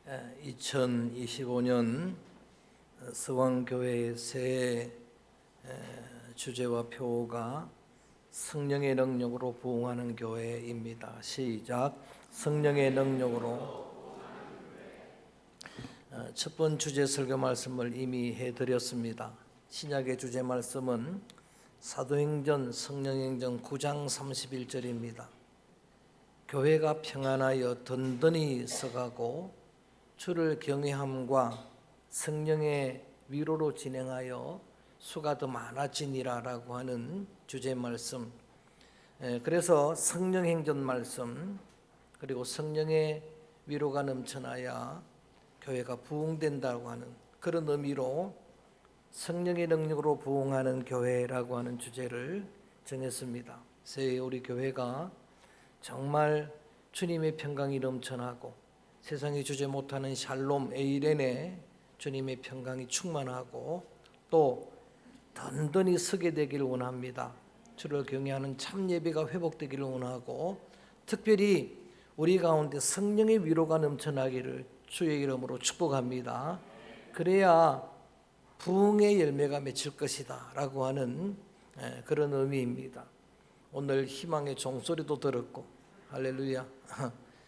2025년 서왕교회의 새 주제와 표어가 성령의 능력으로 부흥하는 교회입니다. 시작. 성령의 능력으로. 첫 번 주제 설교 말씀을 이미 해드렸습니다. 신약의 주제 말씀은 사도행전 성령행전 9장 31절입니다. 교회가 평안하여 든든히 서가고 주를 경외함과 성령의 위로로 진행하여 수가 더 많아지니라 라고 하는 주제 말씀. 그래서 성령행전 말씀 그리고 성령의 위로가 넘쳐나야 교회가 부흥된다고 하는 그런 의미로 성령의 능력으로 부흥하는 교회라고 하는 주제를 정했습니다. 새해 우리 교회가 정말 주님의 평강이 넘쳐나고 세상이 주지 못하는 샬롬 에이렌에 주님의 평강이 충만하고 또 든든히 서게 되기를 원합니다. 주를 경외하는 참 예배가 회복되기를 원하고 특별히 우리 가운데 성령의 위로가 넘쳐나기를 주의 이름으로 축복합니다. 그래야 부흥의 열매가 맺힐 것이다 라고 하는 그런 의미입니다. 오늘 희망의 종소리도 들었고 할렐루야.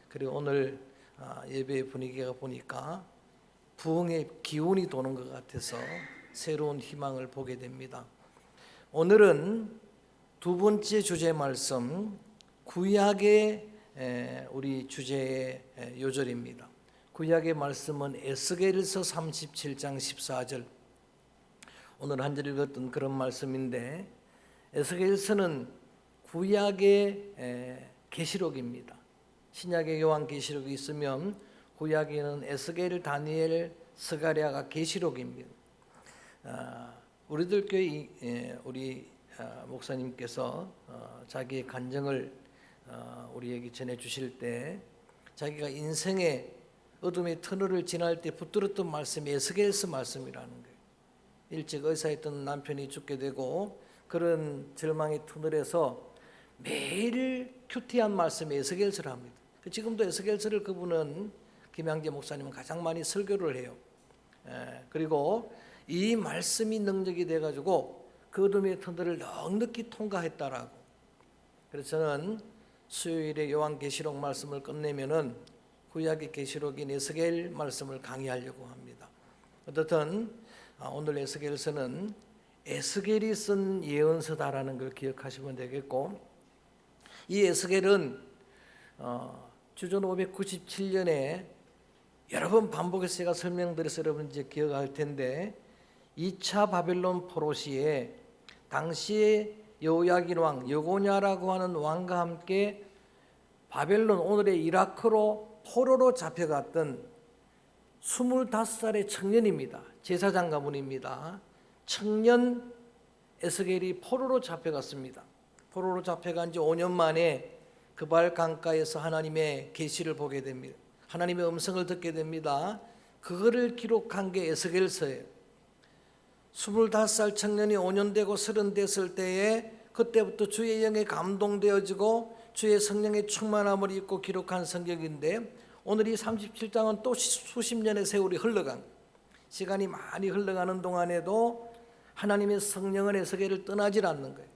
그리고 오늘 예배의 분위기가 보니까 부흥의 기운이 도는 것 같아서 새로운 희망을 보게 됩니다. 오늘은 두 번째 주제 말씀 구약의 우리 주제의 요절입니다. 구약의 말씀은 에스겔서 37장 14절 오늘 한 절 읽었던 그런 말씀인데 에스겔서는 구약의 계시록입니다. 신약의 요한계시록이 있으면 구약에는 에스겔, 다니엘, 스가랴가 계시록입니다. 우리들 교회 우리 목사님께서 자기의 간증을 우리에게 전해 주실 때 자기가 인생의 어둠의 터널을 지날 때 붙들었던 말씀이 에스겔서 말씀이라는 거예요. 일찍 의사했던 남편이 죽게 되고 그런 절망의 터널에서 매일 큐티한 말씀이 에스겔서를 합니다. 지금도 에스겔서를 그분은 김양재 목사님은 가장 많이 설교를 해요. 그리고 이 말씀이 능력이 돼가지고 그 어둠의 터널을 넉넉히 통과했다라고. 그래서 저는 수요일에 요한계시록 말씀을 끝내면은 구약의 계시록인 에스겔 말씀을 강의하려고 합니다. 어떻든 오늘 에스겔서는 에스겔이 쓴 예언서다라는 걸 기억하시면 되겠고 이 에스겔은 주전 597년에 여러 번 반복해서 제가 설명드려서 여러분 이제 기억할 텐데 2차 바벨론 포로 시에 당시에 여호야긴 왕 여고냐라고 하는 왕과 함께 바벨론 오늘의 이라크로 포로로 잡혀갔던 25살의 청년입니다. 제사장 가문입니다. 청년 에스겔이 포로로 잡혀갔습니다. 포로로 잡혀간 지 5년 만에 그발 강가에서 하나님의 계시를 보게 됩니다. 하나님의 음성을 듣게 됩니다. 그거를 기록한 게 에스겔서예요. 25살 청년이 5년 되고 30 됐을 때에 그때부터 주의 영에 감동되어지고 주의 성령의 충만함을 입고 기록한 성경인데 오늘 이 37장은 또 수십 년의 세월이 흘러간 시간이 많이 흘러가는 동안에도 하나님의 성령은 에스겔을 떠나질 않는 거예요.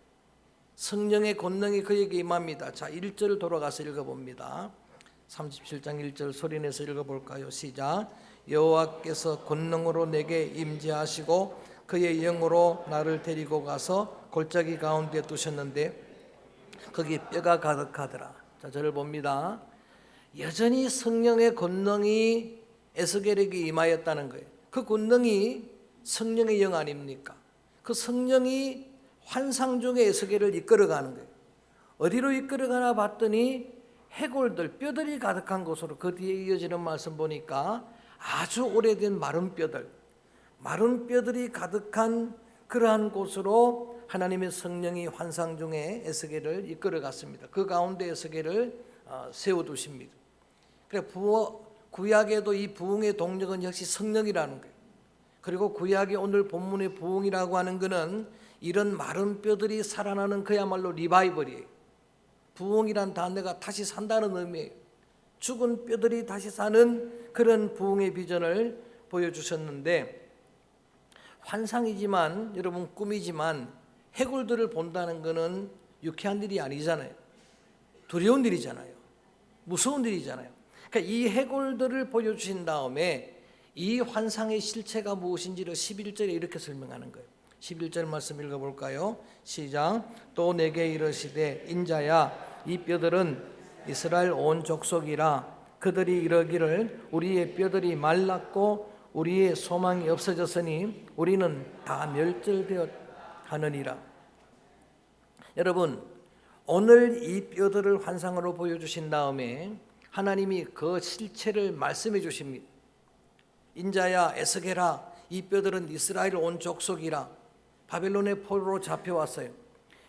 성령의 권능이 그에게 임합니다. 자, 1절 돌아가서 읽어봅니다. 37장 1절 소리내서 읽어볼까요? 시작. 여호와께서 권능으로 내게 임재하시고 그의 영으로 나를 데리고 가서 골짜기 가운데 두셨는데 거기 뼈가 가득하더라. 자, 저를 봅니다. 여전히 성령의 권능이 에스겔에게 임하였다는 거예요. 그 권능이 성령의 영 아닙니까? 그 성령이 환상 중에 에스겔을 이끌어가는 거예요. 어디로 이끌어가나 봤더니 해골들, 뼈들이 가득한 곳으로 그 뒤에 이어지는 말씀 보니까 아주 오래된 마른 뼈들이 가득한 그러한 곳으로 하나님의 성령이 환상 중에 에스겔을 이끌어갔습니다. 그 가운데 에스겔을 세워두십니다. 그래 구약에도 이 부흥의 동력은 역시 성령이라는 거예요. 그리고 구약의 오늘 본문의 부흥이라고 하는 것은 이런 마른 뼈들이 살아나는 그야말로 리바이벌이에요. 부흥이란 단어가 다시 산다는 의미예요. 죽은 뼈들이 다시 사는 그런 부흥의 비전을 보여주셨는데, 환상이지만 여러분 꿈이지만 해골들을 본다는 것은 유쾌한 일이 아니잖아요. 두려운 일이잖아요. 무서운 일이잖아요. 그러니까 이 해골들을 보여주신 다음에 이 환상의 실체가 무엇인지를 11절에 이렇게 설명하는 거예요. 11절 말씀 읽어볼까요? 시작. 또 내게 이르시되 인자야 이 뼈들은 이스라엘 온 족속이라. 그들이 이러기를 우리의 뼈들이 말랐고 우리의 소망이 없어졌으니 우리는 다 멸절되었 하느니라. 여러분, 오늘 이 뼈들을 환상으로 보여주신 다음에 하나님이 그 실체를 말씀해 주십니다. 인자야 에스겔아 이 뼈들은 이스라엘 온 족속이라. 바벨론의 포로로 잡혀왔어요.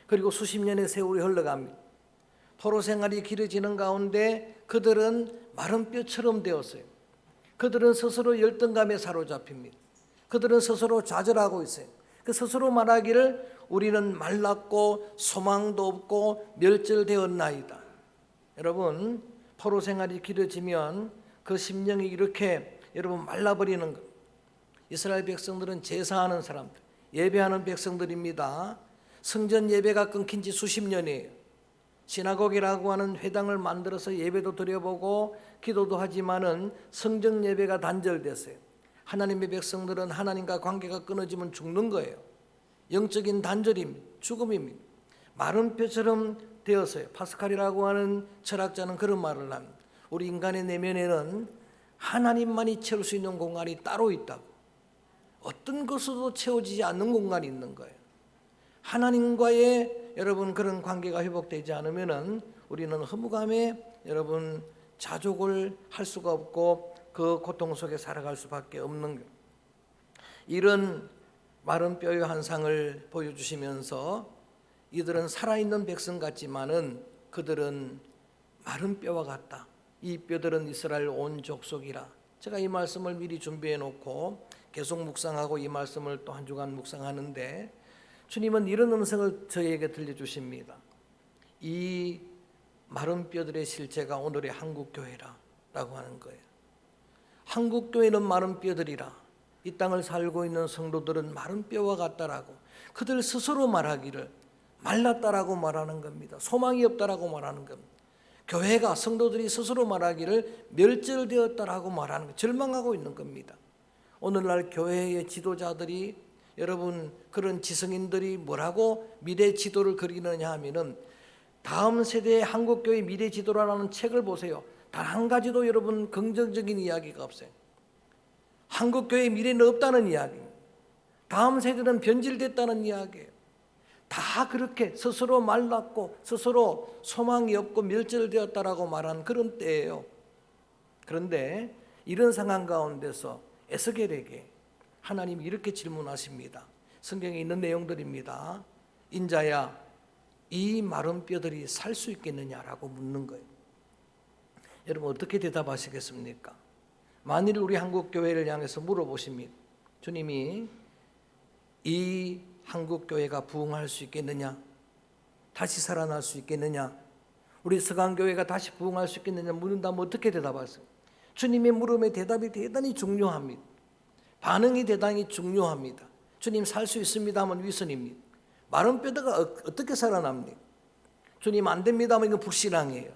그리고 수십 년의 세월이 흘러갑니다. 포로 생활이 길어지는 가운데 그들은 마른 뼈처럼 되었어요. 그들은 스스로 열등감에 사로잡힙니다. 그들은 스스로 좌절하고 있어요. 그 스스로 말하기를 우리는 말랐고 소망도 없고 멸절되었나이다. 여러분, 포로 생활이 길어지면 그 심령이 이렇게 여러분 말라버리는 것. 이스라엘 백성들은 제사하는 사람들, 예배하는 백성들입니다. 성전 예배가 끊긴 지 수십 년이에요. 시나고기라고 하는 회당을 만들어서 예배도 드려보고 기도도 하지만은 성전 예배가 단절됐어요. 하나님의 백성들은 하나님과 관계가 끊어지면 죽는 거예요. 영적인 단절입니다. 죽음입니다. 마른 뼈처럼 되었어요. 파스칼이라고 하는 철학자는 그런 말을 합니다. 우리 인간의 내면에는 하나님만이 채울 수 있는 공간이 따로 있다고. 어떤 것으로도 채워지지 않는 공간이 있는 거예요. 하나님과의 여러분 그런 관계가 회복되지 않으면은 우리는 허무감에 여러분 자족을 할 수가 없고 그 고통 속에 살아갈 수밖에 없는 거예요. 이런 마른 뼈의 환상을 보여주시면서 이들은 살아있는 백성 같지만은 그들은 마른 뼈와 같다. 이 뼈들은 이스라엘 온 족속이라. 제가 이 말씀을 미리 준비해 놓고 계속 묵상하고 이 말씀을 또 한 주간 묵상하는데 주님은 이런 음성을 저희에게 들려주십니다. 이 마른 뼈들의 실체가 오늘의 한국교회라고 하는 거예요. 한국교회는 마른 뼈들이라. 이 땅을 살고 있는 성도들은 마른 뼈와 같다라고 그들 스스로 말하기를 말랐다라고 말하는 겁니다. 소망이 없다라고 말하는 겁니다. 교회가 성도들이 스스로 말하기를 멸절되었다라고 말하는 것, 절망하고 있는 겁니다. 오늘날 교회의 지도자들이 여러분 그런 지성인들이 뭐라고 미래 지도를 그리느냐 하면은 다음 세대의 한국교회 미래 지도라는 책을 보세요. 단 한 가지도 여러분 긍정적인 이야기가 없어요. 한국교회의 미래는 없다는 이야기입니다. 다음 세대는 변질됐다는 이야기예요. 다 그렇게 스스로 말랐고 스스로 소망이 없고 멸절되었다라고 말한 그런 때예요. 그런데 이런 상황 가운데서 에스겔에게 하나님이 이렇게 질문하십니다. 성경에 있는 내용들입니다. 인자야 이 마른 뼈들이 살 수 있겠느냐라고 묻는 거예요. 여러분 어떻게 대답하시겠습니까? 만일 우리 한국교회를 향해서 물어보십니다. 주님이 이 한국교회가 부흥할 수 있겠느냐? 다시 살아날 수 있겠느냐? 우리 서강교회가 다시 부흥할 수 있겠느냐 묻는다면 어떻게 대답하세요? 주님의 물음의 대답이 대단히 중요합니다. 반응이 대단히 중요합니다. 주님 살 수 있습니다 하면 위선입니다. 마른 뼈가 어떻게 살아납니까? 주님 안 됩니다 하면 이건 불신앙이에요.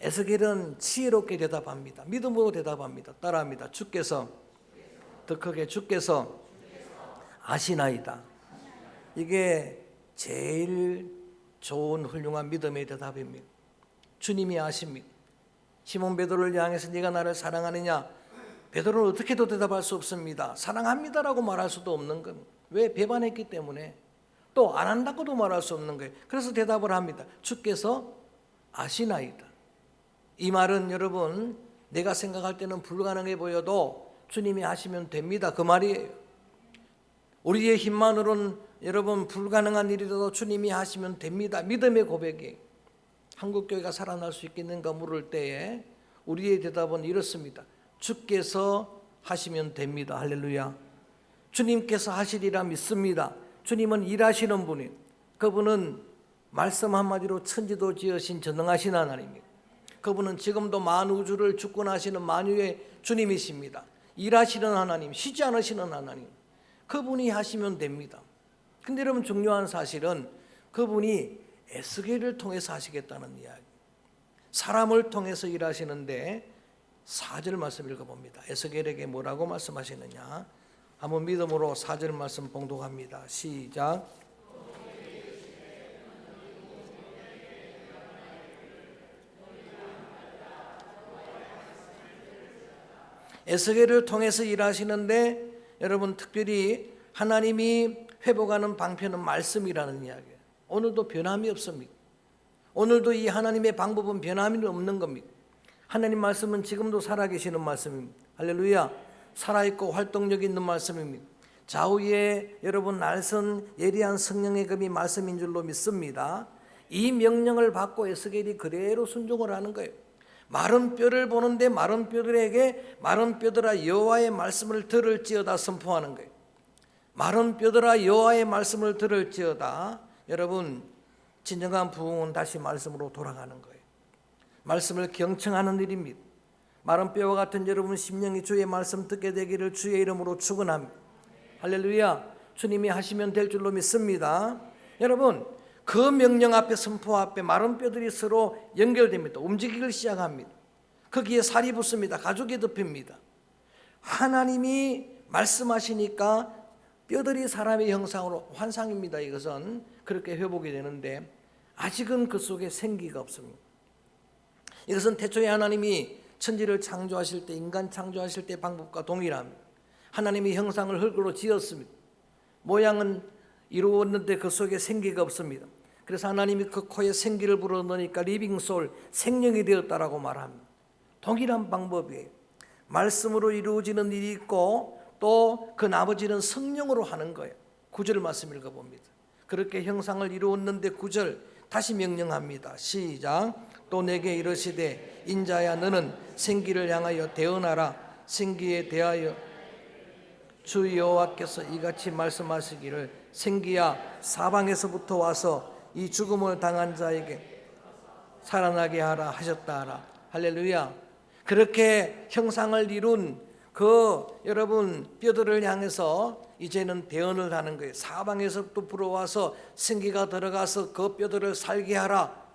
에스겔은 지혜롭게 대답합니다. 믿음으로 대답합니다. 따라합니다. 주께서 더 크게 주께서 아시나이다. 이게 제일 좋은 훌륭한 믿음의 대답입니다. 주님이 아십니다. 시몬 베드로를 향해서 네가 나를 사랑하느냐? 베드로는 어떻게도 대답할 수 없습니다. 사랑합니다라고 말할 수도 없는 건 왜? 배반했기 때문에. 또 안 한다고도 말할 수 없는 거예요. 그래서 대답을 합니다. 주께서 아시나이다. 이 말은 여러분 내가 생각할 때는 불가능해 보여도 주님이 하시면 됩니다. 그 말이에요. 우리의 힘만으로는 여러분 불가능한 일이라도 주님이 하시면 됩니다. 믿음의 고백이. 한국교회가 살아날 수 있겠는가 물을 때에 우리의 대답은 이렇습니다. 주께서 하시면 됩니다. 할렐루야. 주님께서 하시리라 믿습니다. 주님은 일하시는 분이 그분은 말씀 한마디로 천지도 지으신 전능하신 하나님입니다. 그분은 지금도 만우주를 주권하시는 만유의 주님이십니다. 일하시는 하나님, 쉬지 않으시는 하나님, 그분이 하시면 됩니다. 근데 여러분, 중요한 사실은 그분이 에스겔을 통해서 하시겠다는 이야기. 사람을 통해서 일하시는데 4절 말씀 읽어봅니다. 에스겔에게 뭐라고 말씀하시느냐, 한번 믿음으로 4절 말씀 봉독합니다. 시작. 에스겔을 통해서 일하시는데 여러분, 특별히 하나님이 회복하는 방편은 말씀이라는 이야기예요. 오늘도 변함이 없습니다. 오늘도 이 하나님의 방법은 변함이 없는 겁니다. 하나님 말씀은 지금도 살아계시는 말씀입니다. 할렐루야. 살아있고 활동력 있는 말씀입니다. 좌우에 여러분 날선 예리한 성령의 검이 말씀인 줄로 믿습니다. 이 명령을 받고 에스겔이 그대로 순종을 하는 거예요. 마른 뼈를 보는데 마른 뼈들에게 마른 뼈들아 여호와의 말씀을 들을지어다 선포하는 거예요. 마른 뼈들아 여호와의 말씀을 들을지어다. 여러분, 진정한 부흥은 다시 말씀으로 돌아가는 거예요. 말씀을 경청하는 일입니다. 마른 뼈와 같은 여러분 심령이 주의 말씀 듣게 되기를 주의 이름으로 축원합니다. 할렐루야. 주님이 하시면 될 줄로 믿습니다. 여러분, 그 명령 앞에, 선포 앞에 마른 뼈들이 서로 연결됩니다. 움직이기 시작합니다. 거기에 살이 붙습니다. 가죽이 덮입니다. 하나님이 말씀하시니까 뼈들이 사람의 형상으로, 환상입니다. 이것은 그렇게 회복이 되는데 아직은 그 속에 생기가 없습니다. 이것은 태초에 하나님이 천지를 창조하실 때, 인간 창조하실 때 방법과 동일합니다. 하나님이 형상을 흙으로 지었습니다. 모양은 이루었는데 그 속에 생기가 없습니다. 그래서 하나님이 그 코에 생기를 불어넣으니까 리빙 소울, 생명이 되었다라고 말합니다. 동일한 방법이에요. 말씀으로 이루어지는 일이 있고 또 그 나머지는 성령으로 하는 거예요. 9절 말씀 읽어봅니다. 그렇게 형상을 이루었는데 9절 다시 명령합니다. 시작. 또 내게 이르시되 인자야 너는 생기를 향하여 대언하라. 생기에 대하여 주 여호와께서 이같이 말씀하시기를 생기야 사방에서부터 와서 이 죽음을 당한 자에게 살아나게 하라 하셨다 하라. 할렐루야. 그렇게 형상을 이룬 그 여러분 뼈들을 향해서 이제는 대언을 하는 거예요. 사방에서부터 불어와서 생기가 들어가서 그 뼈들을 살게 하라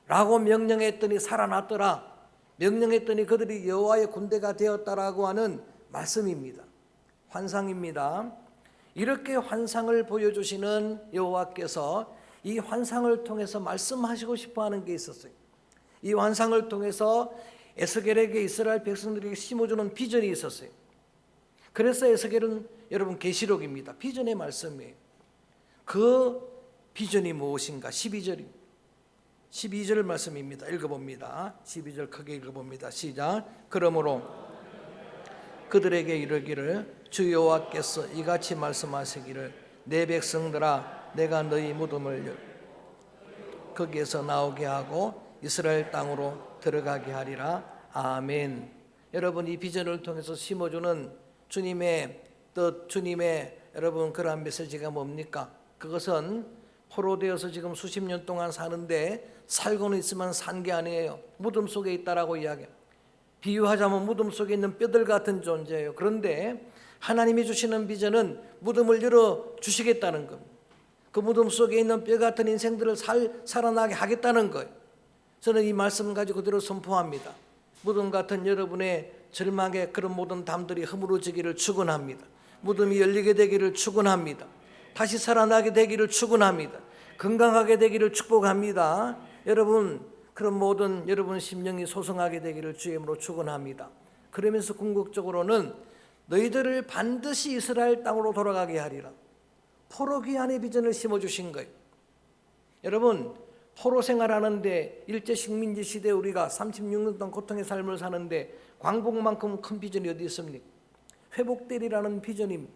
라고 명령했더니 살아났더라. 명령했더니 그들이 여호와의 군대가 되었다라고 하는 말씀입니다. 환상입니다. 이렇게 환상을 보여주시는 여호와께서 이 환상을 통해서 말씀하시고 싶어하는 게 있었어요. 이 환상을 통해서 에스겔에게 이스라엘 백성들에게 심어주는 비전이 있었어요. 그래서 에스겔은 여러분 계시록입니다. 비전의 말씀이에요. 그 비전이 무엇인가? 12절 말씀입니다. 읽어봅니다. 12절 크게 읽어봅니다. 시작. 그러므로 그들에게 이르기를 주 여호와께서 이같이 말씀하시기를 내 백성들아 내가 너희 무덤을 거기에서 나오게 하고 이스라엘 땅으로 들어가게 하리라. 아멘. 여러분, 이 비전을 통해서 심어주는 주님의 뜻, 주님의 여러분 그러한 메시지가 뭡니까? 그것은 포로되어서 지금 수십 년 동안 사는데 살고는 있으면 산 게 아니에요. 무덤 속에 있다라고 이야기해요. 비유하자면 무덤 속에 있는 뼈들 같은 존재예요. 그런데 하나님이 주시는 비전은 무덤을 열어 주시겠다는 겁니다. 그 무덤 속에 있는 뼈 같은 인생들을 살아나게 하겠다는 거예요. 저는 이 말씀 가지고 그대로 선포합니다. 무덤 같은 여러분의 절망의 그런 모든 담들이 허물어지기를 축원합니다. 무덤이 열리게 되기를 축원합니다. 다시 살아나게 되기를 축원합니다. 건강하게 되기를 축복합니다. 여러분, 그런 모든 여러분 심령이 소성하게 되기를 주의 이름으로 축원합니다. 그러면서 궁극적으로는 너희들을 반드시 이스라엘 땅으로 돌아가게 하리라. 포로 귀환의 비전을 심어주신 거예요. 여러분, 포로 생활하는데 일제 식민지 시대에 우리가 36년 동안 고통의 삶을 사는데 광복만큼 큰 비전이 어디 있습니까? 회복되리라는 비전입니다.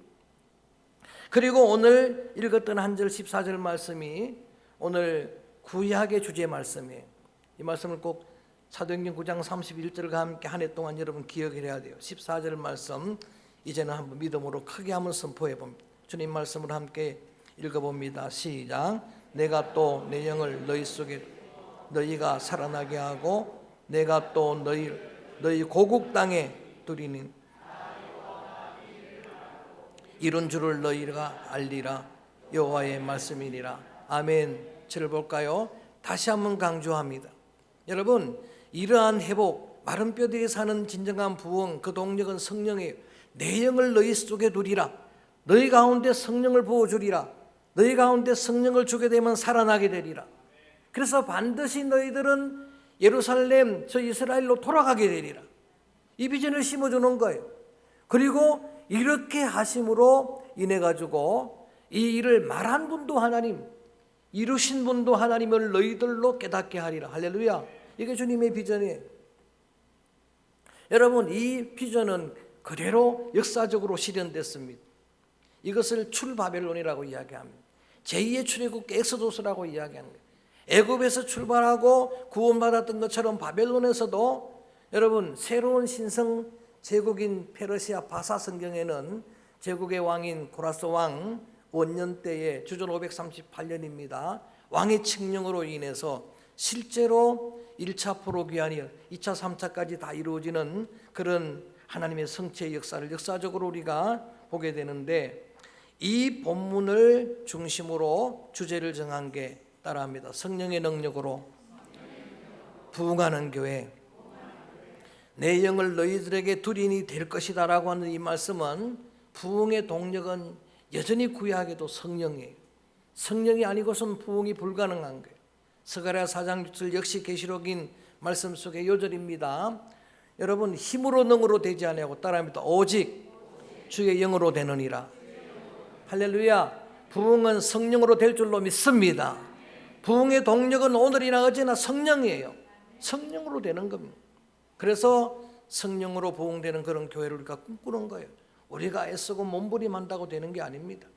그리고 오늘 읽었던 한 절 14절 말씀이 오늘 구약의 주제 말씀이에요. 이 말씀을 꼭 사도행전 9장 31절과 함께 한 해 동안 여러분 기억해야 돼요. 14절 말씀 이제는 한번 믿음으로 크게 한번 선포해 봅니다. 주님 말씀을 함께 읽어봅니다. 시작. 내가 또 내 영을 너희 속에 너희가 살아나게 하고 내가 또 너희 고국 땅에 두리니 이룬 줄을 너희가 알리라. 여호와의 말씀이니라. 아멘. 저를 볼까요? 다시 한번 강조합니다. 여러분, 이러한 회복, 마른 뼈대에 사는 진정한 부흥, 그 동력은 성령이에요. 내 영을 너희 속에 두리라. 너희 가운데 성령을 부어주리라. 너희 가운데 성령을 주게 되면 살아나게 되리라. 그래서 반드시 너희들은 예루살렘, 저 이스라엘로 돌아가게 되리라. 이 비전을 심어주는 거예요. 그리고 이렇게 하심으로 인해 가지고 이 일을 말한 분도 하나님, 이루신 분도 하나님을 너희들로 깨닫게 하리라. 할렐루야. 이게 주님의 비전이에요. 여러분, 이 비전은 그대로 역사적으로 실현됐습니다. 이것을 출바벨론이라고 이야기합니다. 제2의 출애굽 엑소도스라고 이야기하는 거예요. 애굽에서 출발하고 구원받았던 것처럼 바벨론에서도 여러분 새로운 신성 제국인 페르시아 바사 성경에는 제국의 왕인 고라스 왕 원년 때에 주전 538년입니다. 왕의 칙령으로 인해서 실제로 1차 포로기한이 2차 3차까지 다 이루어지는 그런 하나님의 성취의 역사를 역사적으로 우리가 보게 되는데, 이 본문을 중심으로 주제를 정한 게 따라합니다. 성령의 능력으로 부흥하는 교회, 내 영을 너희들에게 두리니 될 것이다 라고 하는 이 말씀은, 부흥의 동력은 여전히 구약에도 성령이에요. 성령이 아니고선 부흥이 불가능한 거예요. 스가랴 4장 6절 역시 계시록인 말씀 속의 요절입니다. 여러분, 힘으로 능으로 되지 아니하고 따라합니다. 오직 주의 영으로 되느니라. 할렐루야. 부흥은 성령으로 될 줄로 믿습니다. 부흥의 동력은 오늘이나 어제나 성령이에요. 성령으로 되는 겁니다. 그래서 성령으로 부흥되는 그런 교회를 우리가 꿈꾸는 거예요. 우리가 애쓰고 몸부림한다고 되는 게 아닙니다.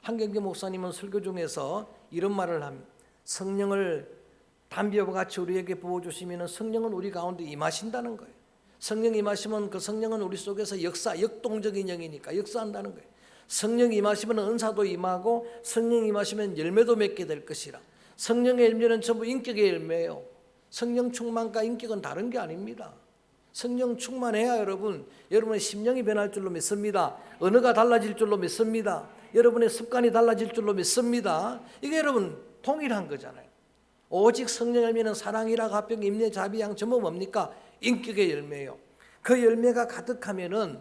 한경재 목사님은 설교 중에서 이런 말을 합니다. 성령을 담비와 같이 우리에게 부어주시면 성령은 우리 가운데 임하신다는 거예요. 성령이 임하시면 그 성령은 우리 속에서 역동적인 영이니까 역사한다는 거예요. 성령이 임하시면 은사도 임하고, 성령이 임하시면 열매도 맺게 될 것이라. 성령의 열매는 전부 인격의 열매예요. 성령 충만과 인격은 다른 게 아닙니다. 성령 충만해야 여러분의 심령이 변할 줄로 믿습니다. 언어가 달라질 줄로 믿습니다. 여러분의 습관이 달라질 줄로 믿습니다. 이게 여러분 동일한 거잖아요. 오직 성령 열매는 사랑이라 화평 인내 자비 양 전부 뭡니까? 인격의 열매예요. 그 열매가 가득하면은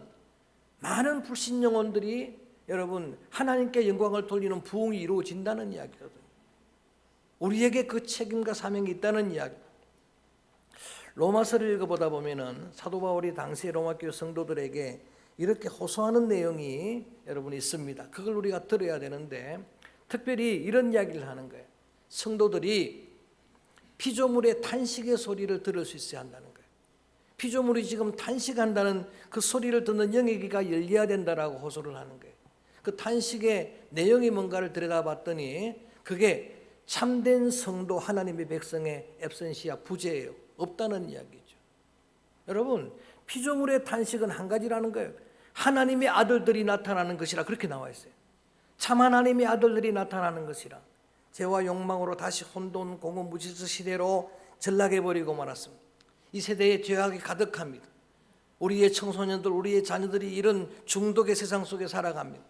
많은 불신 영혼들이 여러분 하나님께 영광을 돌리는 부흥이 이루어진다는 이야기거든요. 우리에게 그 책임과 사명이 있다는 이야기. 로마서를 읽어보다 보면은 사도 바울이 당시 로마 교회 성도들에게 이렇게 호소하는 내용이 여러분 있습니다. 그걸 우리가 들어야 되는데, 특별히 이런 이야기를 하는 거예요. 성도들이 피조물의 탄식의 소리를 들을 수 있어야 한다는 거예요. 피조물이 지금 탄식한다는 그 소리를 듣는 영의 귀가 열려야 된다라고 호소를 하는 거예요. 그 탄식의 내용이 뭔가를 들여다봤더니 그게 참된 성도 하나님의 백성의 앱센시아 부재예요. 없다는 이야기죠. 여러분, 피조물의 탄식은 한 가지라는 거예요. 하나님의 아들들이 나타나는 것이라 그렇게 나와 있어요. 참 하나님의 아들들이 나타나는 것이라. 죄와 욕망으로 다시 혼돈, 공허, 무질서 시대로 전락해버리고 말았습니다. 이 세대에 죄악이 가득합니다. 우리의 청소년들, 우리의 자녀들이 이런 중독의 세상 속에 살아갑니다.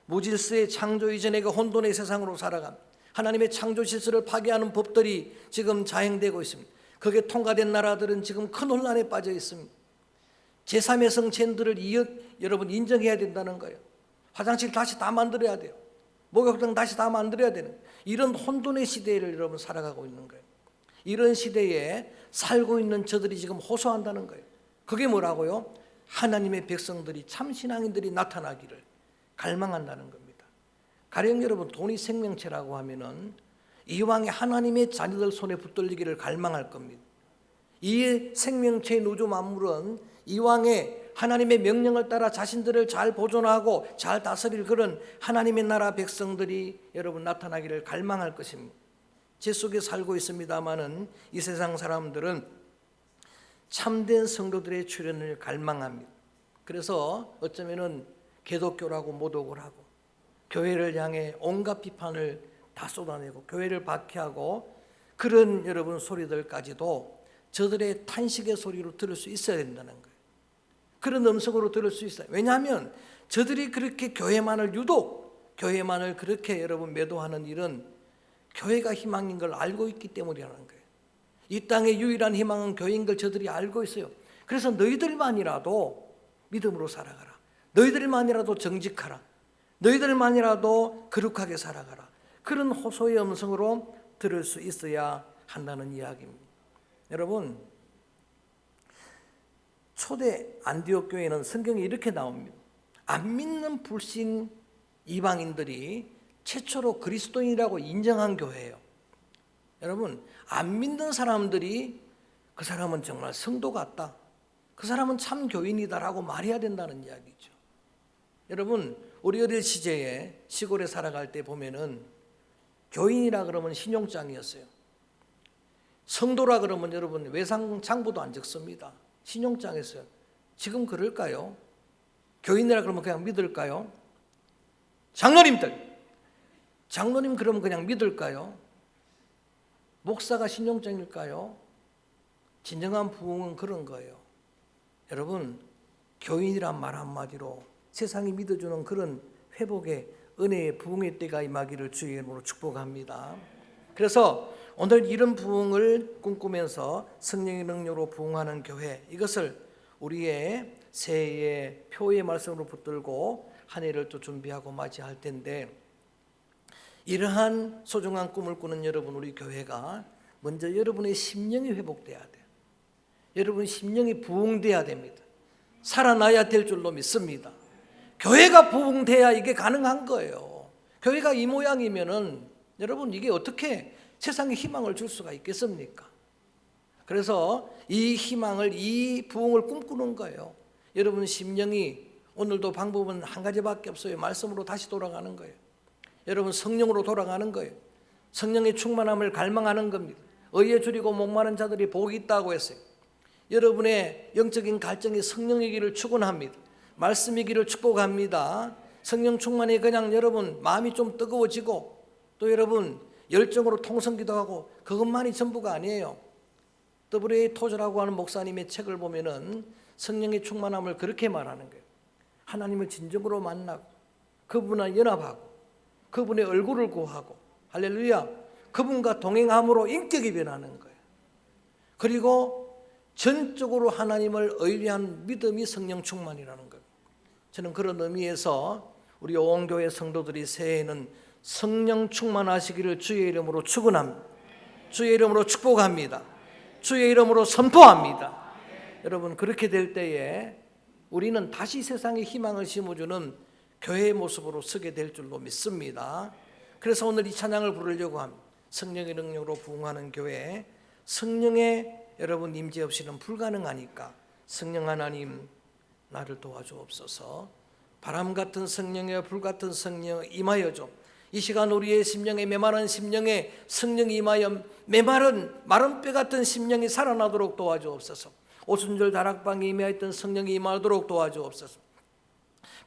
무질서의 창조 이전의 그 혼돈의 세상으로 살아갑니다. 하나님의 창조 질서를 파괴하는 법들이 지금 자행되고 있습니다. 그게 통과된 나라들은 지금 큰 혼란에 빠져 있습니다. 제3의 성체들을 여러분 인정해야 된다는 거예요. 화장실 다시 다 만들어야 돼요. 목욕탕 다시 다 만들어야 되는 거예요. 이런 혼돈의 시대를 여러분 살아가고 있는 거예요. 이런 시대에 살고 있는 저들이 지금 호소한다는 거예요. 그게 뭐라고요? 하나님의 백성들이, 참신앙인들이 나타나기를 갈망한다는 겁니다. 가령 여러분, 돈이 생명체라고 하면은 이왕에 하나님의 자녀들 손에 붙들리기를 갈망할 겁니다. 이 생명체의 우주 만물은 이왕에 하나님의 명령을 따라 자신들을 잘 보존하고 잘 다스릴 그런 하나님의 나라 백성들이 여러분 나타나기를 갈망할 것입니다. 제 속에 살고 있습니다마는 이 세상 사람들은 참된 성도들의 출현을 갈망합니다. 그래서 어쩌면은 개독교라고 모독을 하고 교회를 향해 온갖 비판을 다 쏟아내고 교회를 박해하고 그런 여러분 소리들까지도 저들의 탄식의 소리로 들을 수 있어야 된다는 거예요. 그런 음성으로 들을 수 있어요. 왜냐하면 저들이 그렇게 유독 교회만을 그렇게 여러분 매도하는 일은 교회가 희망인 걸 알고 있기 때문이라는 거예요. 이 땅의 유일한 희망은 교회인 걸 저들이 알고 있어요. 그래서 너희들만이라도 믿음으로 살아가라. 너희들만이라도 정직하라. 너희들만이라도 거룩하게 살아가라. 그런 호소의 음성으로 들을 수 있어야 한다는 이야기입니다. 여러분, 초대 안디옥 교회는 성경에 이렇게 나옵니다. 안 믿는 불신 이방인들이 최초로 그리스도인이라고 인정한 교회예요. 여러분, 안 믿는 사람들이 그 사람은 정말 성도 같다, 그 사람은 참 교인이다라고 말해야 된다는 이야기죠. 여러분, 우리 어릴 시절에 시골에 살아갈 때 보면은 교인이라 그러면 신용장이었어요. 성도라 그러면 여러분 외상장부도 안 적습니다. 신용장이었어요. 지금 그럴까요? 교인이라 그러면 그냥 믿을까요? 장로님 그러면 그냥 믿을까요? 목사가 신용장일까요? 진정한 부흥은 그런 거예요. 여러분, 교인이란 말 한마디로 세상이 믿어주는 그런 회복의 은혜의 부흥의 때가 임하기를 주의 이름으로 축복합니다. 그래서 오늘 이런 부흥을 꿈꾸면서 성령의 능력으로 부흥하는 교회, 이것을 우리의 새해의 표의 말씀으로 붙들고 한 해를 또 준비하고 맞이할 텐데, 이러한 소중한 꿈을 꾸는 여러분, 우리 교회가 먼저 여러분의 심령이 회복돼야 돼요. 여러분 심령이 부흥돼야 됩니다. 살아나야 될 줄로 믿습니다. 교회가 부흥돼야 이게 가능한 거예요. 교회가 이 모양이면은 여러분 이게 어떻게 세상에 희망을 줄 수가 있겠습니까? 그래서 이 희망을, 이 부흥을 꿈꾸는 거예요. 여러분 심령이, 오늘도 방법은 한 가지밖에 없어요. 말씀으로 다시 돌아가는 거예요. 여러분 성령으로 돌아가는 거예요. 성령의 충만함을 갈망하는 겁니다. 의에 줄이고 목마른 자들이 복이 있다고 했어요. 여러분의 영적인 갈증이 성령의 길을 축원합니다. 말씀의 길을 축복합니다. 성령 충만이 그냥 여러분 마음이 좀 뜨거워지고 또 여러분 열정으로 통성기도 하고 그것만이 전부가 아니에요. 더블A 토저라고 하는 목사님의 책을 보면은 성령의 충만함을 그렇게 말하는 거예요. 하나님을 진정으로 만나고 그분과 연합하고 그분의 얼굴을 구하고, 할렐루야, 그분과 동행함으로 인격이 변하는 거예요. 그리고 전적으로 하나님을 의뢰한 믿음이 성령 충만이라는 거예요. 저는 그런 의미에서 우리 오원교회 성도들이 새해에는 성령 충만하시기를 주의 이름으로 축원합니다. 주의 이름으로 축복합니다. 주의 이름으로 선포합니다. 여러분 그렇게 될 때에 우리는 다시 세상에 희망을 심어주는 교회의 모습으로 서게 될 줄로 믿습니다. 그래서 오늘 이 찬양을 부르려고 합니다. 성령의 능력으로 부흥하는 교회, 성령의 여러분 임재 없이는 불가능하니까 성령 하나님 나를 도와주옵소서. 바람 같은 성령의 불 같은 성령 임하여 좀, 이 시간 우리의 심령에, 메마른 심령에 성령이 임하여 메마른 마른 뼈 같은 심령이 살아나도록 도와주옵소서. 오순절 다락방에 임하였던 성령이 임하도록 도와주옵소서.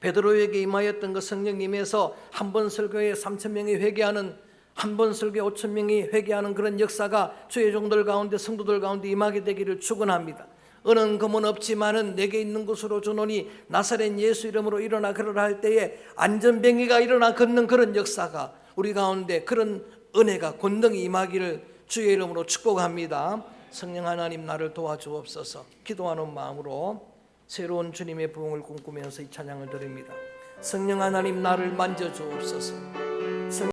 베드로에게 임하였던 그 성령 임해서 한 번 설교에 3,000명이 회개하는, 한 번 설교에 5,000명이 회개하는 그런 역사가 주의 종들 가운데, 성도들 가운데 임하게 되기를 축원합니다. 은은 금은 없지만은 내게 있는 것으로 주노니 나사렛 예수 이름으로 일어나 걸으라 할 때에 안전뱅이가 일어나 걷는 그런 역사가 우리 가운데, 그런 은혜가 권능이 임하기를 주의 이름으로 축복합니다. 성령 하나님 나를 도와주옵소서. 기도하는 마음으로 새로운 주님의 부흥을 꿈꾸면서 이 찬양을 드립니다. 성령 하나님 나를 만져주옵소서.